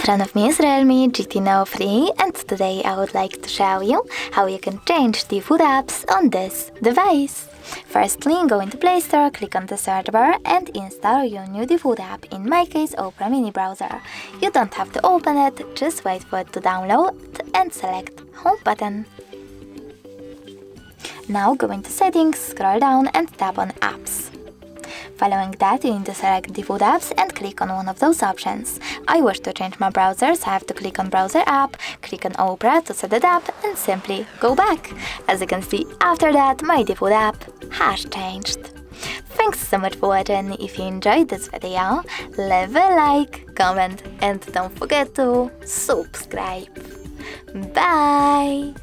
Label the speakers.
Speaker 1: front of me is Realme GT Neo 3, and today I would like to show you how you can change the food apps on this device. Firstly, go into Play Store, click on the search bar and install your new food app, in my case Opera mini browser. You don't have to open it, just wait for it to download and select Home button. Now go into Settings, scroll down and tap on Apps. Following that, you need to select the food apps and click on one of those options. I wish to change my browser, so I have to click on Browser app, click on Opera to set it up and simply go back. As you can see, after that my default app has changed. Thanks so much for watching. If you enjoyed this video, leave a like, comment and don't forget to subscribe. Bye!